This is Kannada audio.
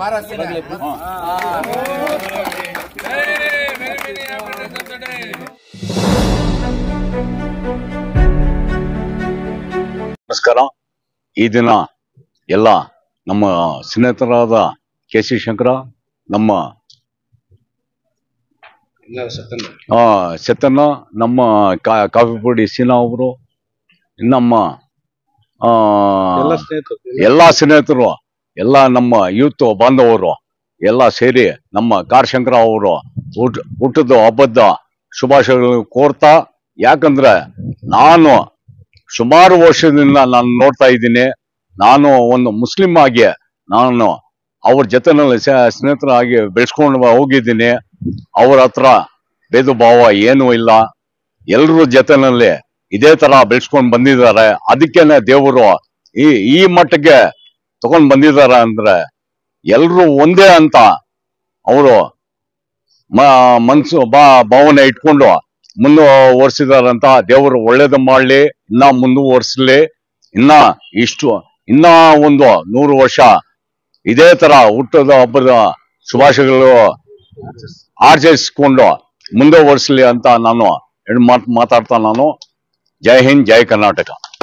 ನಮಸ್ಕಾರ. ಈ ದಿನ ಎಲ್ಲ ನಮ್ಮ ಸ್ನೇಹಿತರಾದ ಕೆ.ಸಿ. ಶಂಕರ, ನಮ್ಮ ಸತ್ಯಣ್ಣ, ನಮ್ಮ ಕಾಫಿಪುಡಿ ಸೀನಾ ಅವರು, ನಮ್ಮ ಎಲ್ಲ ಸ್ನೇಹಿತರು, ಎಲ್ಲ ನಮ್ಮ ಯೂತ್ ಬಾಂಧವರು ಎಲ್ಲ ಸೇರಿ ನಮ್ಮ ಕಾರ್ ಶಂಕರ ಅವರು ಹುಟ್ಟದ ಹಬ್ಬದ ಶುಭಾಶಯಗಳು ಕೋರ್ತಾ, ಯಾಕಂದ್ರೆ ನಾನು ಸುಮಾರು ವರ್ಷದಿಂದ ನಾನು ನೋಡ್ತಾ ಇದ್ದೀನಿ. ನಾನು ಒಂದು ಮುಸ್ಲಿಂ ಆಗಿ ನಾನು ಅವ್ರ ಜೊತೆನಲ್ಲಿ ಸ್ನೇಹಿತರಾಗಿ ಬೆಳೆಸ್ಕೊಂಡು ಹೋಗಿದ್ದೀನಿ. ಅವ್ರ ಹತ್ರ ಭೇದ ಭಾವ ಏನೂ ಇಲ್ಲ. ಎಲ್ರ ಜೊತೆನಲ್ಲಿ ಇದೇ ತರ ಬೆಳೆಸ್ಕೊಂಡು ಬಂದಿದ್ದಾರೆ. ಅದಕ್ಕೇನೆ ದೇವರು ಈ ಮಟ್ಟಿಗೆ ತಗೊಂಡ್ ಬಂದಿದ್ದಾರೆ ಅಂದ್ರೆ ಎಲ್ರು ಒಂದೇ ಅಂತ ಅವರು ಮನ್ಸು ಭಾವನೆ ಇಟ್ಕೊಂಡು ಮುಂದುವರ್ಸಿದಾರಂತ. ದೇವರು ಒಳ್ಳೇದು ಮಾಡ್ಲಿ, ಇನ್ನ ಮುಂದುವರ್ಸ್ಲಿ, ಇನ್ನ ಒಂದು 100 ವರ್ಷ ಇದೇ ತರ ಹುಟ್ಟದ ಹಬ್ಬದ ಶುಭಾಶಯಗಳು ಆಚರಿಸಿಕೊಂಡು ಮುಂದುವರ್ಸ್ಲಿ ಅಂತ ನಾನು ಮಾತಾಡ್ತಾ ನಾನು ಜೈ ಹಿಂದ್, ಜೈ ಕರ್ನಾಟಕ.